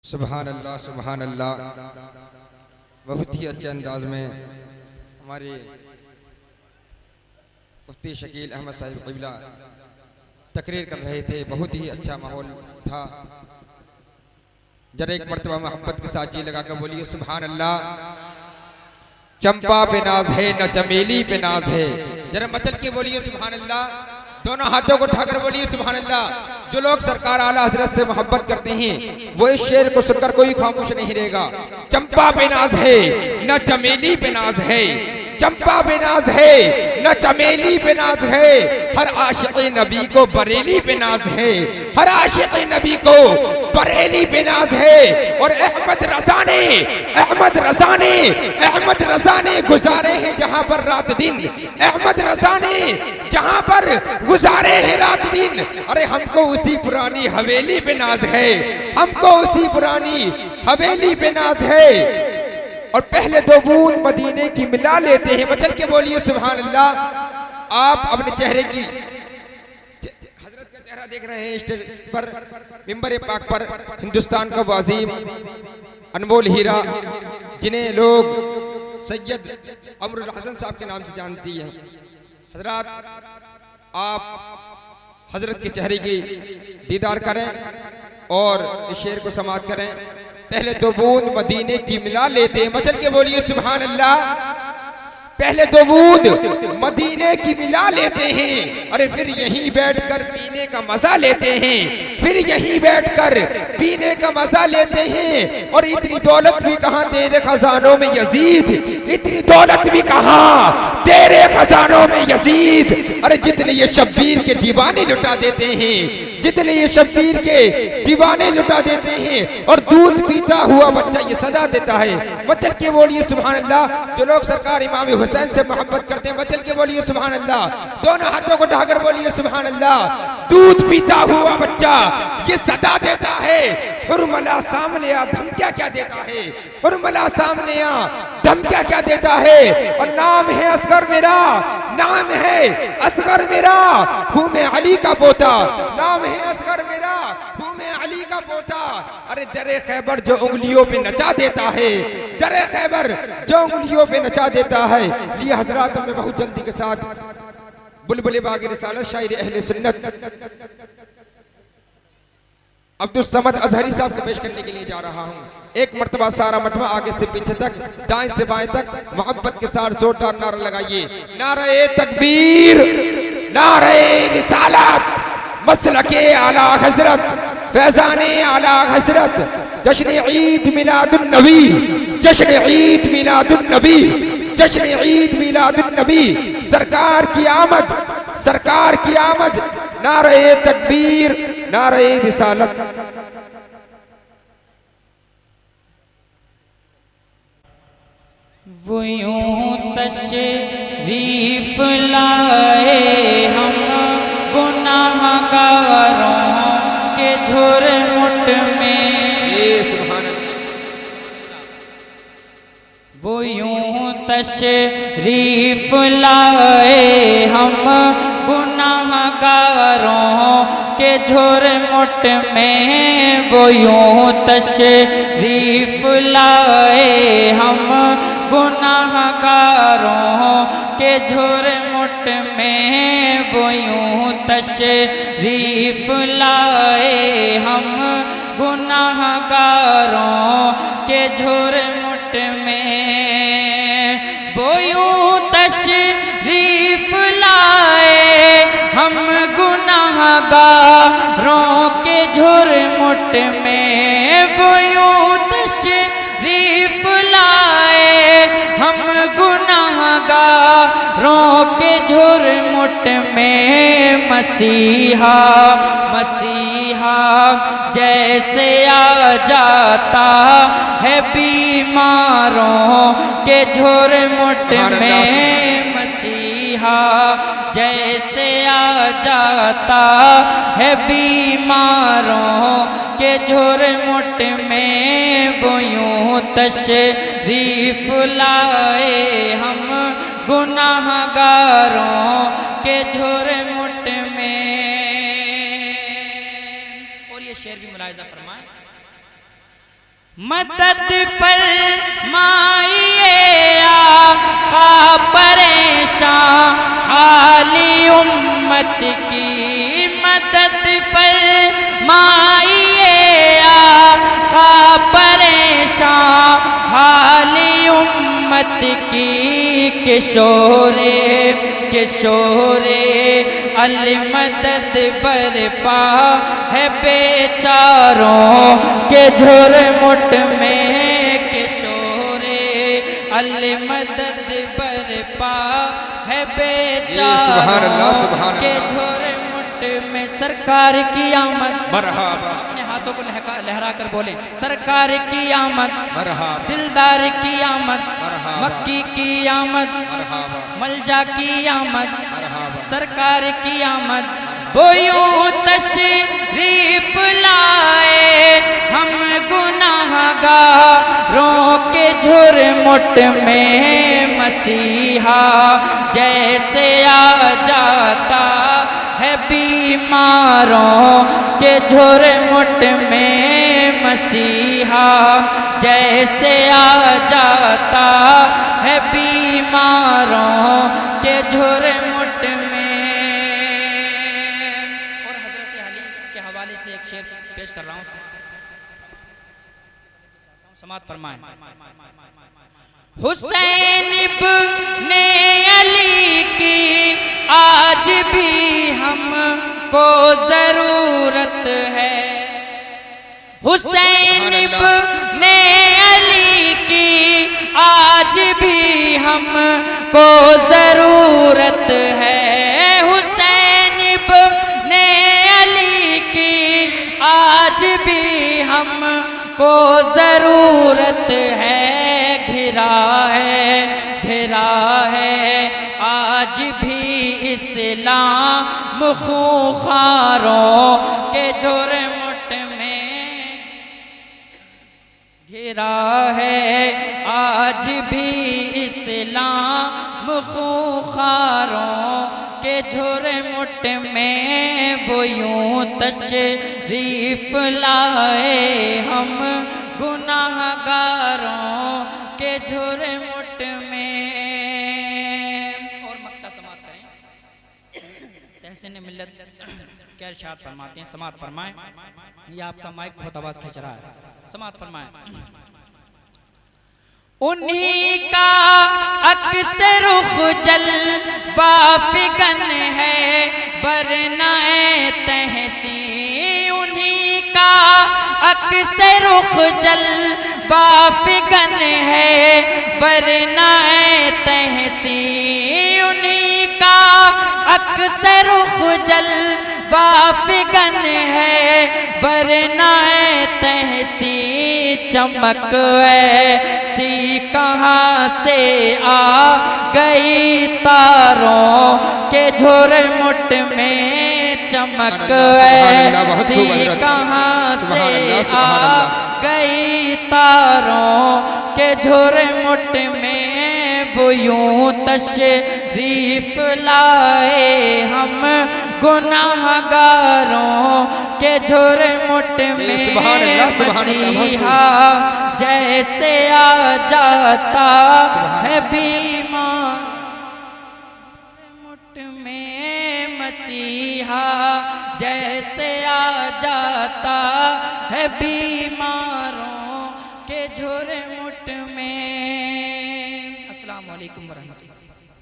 सुभान अल्लाह सुभान अल्लाह। बहुत ही अच्छे अंदाज में हमारे मुफ्ती शकील अहमद साहिब क़िबला तकरीर कर रहे थे। बहुत ही अच्छा माहौल था। जरा एक मर्तबा मोहब्बत के साथ जी लगा कर बोलिए सुभान अल्लाह। चंपा पे नाज है न चमेली पे नाज है। जरा मचल के बोलिए सुभान अल्लाह। दोनों हाथों को उठाकर बोलिए सुभान अल्लाह। जो लोग सरकार आला हजरत से मोहब्बत करते हैं वो इस शेर को सुनकर कोई खामोश नहीं रहेगा। चंपा पे नाज है न चमेली पे नाज है। चंपा पे नाज है न चमेली पे नाज है। हर आशिक़ नबी को बरेली पे नाज है। हर आशिक़ नबी को बरेली पे नाज है। और अहमद रज़ा ने गुजारे हैं जहां पर रात दिन। अहमद रज़ा ने जहां पर गुजारे हैं रात दिन। अरे हमको उसी पुरानी हवेली पे नाज है। हमको उसी पुरानी हवेली पे नाज है। और पहले दो बूंद मदीने की मिला लेते हैं। मचल के बोलिए सुभान अल्लाह। आप अपने चेहरे की हजरत का चेहरा देख रहे हैं स्टेज पर, मिंबर पाक पर। हिंदुस्तान का वाज़ीम अनमोल हीरा जिन्हें लोग सैयद अमरुल हसन साहब के नाम से जानती हैं। हजरत आप हजरत के चेहरे की दीदार करें और इस शेर को समाअत करें। पहले दो बूंद मदीने की मिला लेते हैं। मचल के बोलिए सुभान अल्लाह। पहले दो बूंद मदीने की मिला लेते हैं। अरे फिर यहीं बैठकर पीने का मजा लेते हैं। फिर यहीं बैठकर पीने का मजा लेते हैं। और इतनी दौलत भी कहाँ तेरे खजानों में यजीद। इतनी दौलत भी कहाँ तेरे खजानों में यजीद। अरे जितने ये शब्बीर के दीवाने लुटा देते हैं, जितने ये शब्बीर के दीवाने लुटा देते हैं। और दूध पीता हुआ बच्चा ये सदा देता है। मचल के बोलिए सुभान अल्लाह। जो लोग सरकार इमाम हुसैन से मोहब्बत करते हैं मचल के बोलिए सुभान अल्लाह। दोनों हाथों को उठाकर बोलिए सुभान अल्लाह। दूध पीता हुआ बच्चा ये सदा देता है। हुर्मला सामने आ धमकियां क्या देता है। हुर्मला सामने आ धमकियां क्या देता है। और नाम है असगर मेरा, नाम है असगर मेरा, हूं मैं अली का पोता। नाम है असगर मेरा, हूं मैं अली का पोता। अरे दरे खैबर जो उंगलियों पे नचा देता है, दरे खैबर जो उंगलियों पे नचा देता है। लिए हजरात में बहुत जल्दी के साथ बुलबुल बाग़ रिसालत शायर अहले सुन्नत अब्दुल समद अजहरी साहब को पेश करने के लिए जा रहा हूँ। एक मर्तबा सारा मटवा आगे से पीछे तक, दाएं से बाएं तक मोहब्बत के साथ जोरदार नारा लगाइए। नारे तकबीर, नारे रिसालत, मसलके आला हजरत, फैजाने आला हजरत, जश्न ईद मिलादुन नबी, जश्न ईद मिलादुन नबी, जश्न ईद मिलादुन नबी। सरकार की आमद, सरकार की आमद। नारे तकबीर, नारे रिसालत। वो यूं तशरीफ लाए हम गुनाहगारों के झुरमुट में। सुभान अल्लाह। वो यूं तशरीफ लाए हम गुनाहगारों के झुरमुट में। वो यूं तशरीफ लाए हम गुनाहगारों के झुरमुट में। वो यूं तशरीफ लाए हम गुनाहगारों के झुरमुट में। वो यूं तशरीफ लाए हम गुनाहगारों के झुरमुट में। वो यूं तशरीफ लाए हम गुनाहगारों के झुरमुट में। मसीहा मसीहा जैसे आ जाता है बीमारों के झुरमुट में। मसीहा जैसे आ जाता है बीमारों के झुरमुट में। वो यूं तशरीफ लाए हम गुनाहगारों के झुरमुट में। और ये शेर भी मुलाहिजा फरमाएं। मदद फरमाइए आका परेशान हाली उम्मत की, मदद फरमाइए आका परेशान हाली उम्मत की। किशोरे अल मदद बरपा है बेचारों के झुरमुट में, किशोरे अल मदद बरपा है बेचारों के झुरमुट में। सरकार की आमद मरहबा, अपने हाथों को लहरा कर बोले सरकार की आमद, मरहबा, दिलदार की आमद, मरहबा, मक्की की आमद, मरहबा, मलजा की आमद, मरहबा, सरकार की आमद। वो यूं तशरीफ लाए हम गुनाहगारों के झुरमुट में, मसीहा जैसे आ जाता है बीमारों के झुरमुट में, मसीहा जैसे आ जाता है बीमारों के झुरमुट में। और हजरत अली के हवाले से एक शेर पेश कर रहा हूँ, समात फरमाएं। हुसैन इब्ने अली की आज भी हमको जरूरत है, हुसैन इब्ने अली की आज भी हमको जरूरत है, हुसैन इब्ने अली की आज भी हमको जरूरत है। घिरा है आज भी इस्लाम खूंखारों के झुरमुट में, घिरा है आज भी इस्लाम खूंखारों के झुरमुट में। वो यूं तशरीफ लाए हम गुनाहगारों के झुरमुट में। और मक्ता समात करें, तहसीन मिल्लत क्या इरशाद फरमाते हैं, समात फरमाएं। ये आपका माइक बहुत आवाज खींच रहा है, समात फरमाएं। उन्हीं का अक्सर खुजल वाफिगन है वरना तहसीन, उन्हीं का अक्सर खुजल वाफिगन है वरना तहसीन, उन्हीं का अक्सर खुजल वाफिगन है वरना तहसीन। चमक ऐसी कहाँ से आ गई तारों के झुरमुट में, चमक ऐसी कहाँ से आ गई तारों के झुरमुट में। वो यूं तशरीफ लाए हम गुनाहगारों के झुरमुट में, मसीहा जैसे आ जाता है बीमार झुरमुट में, मसीहा जैसे आ जाता है बीमारों के झुरमुट में। अस्सलाम वालेकुम वरहमतुल्लाह।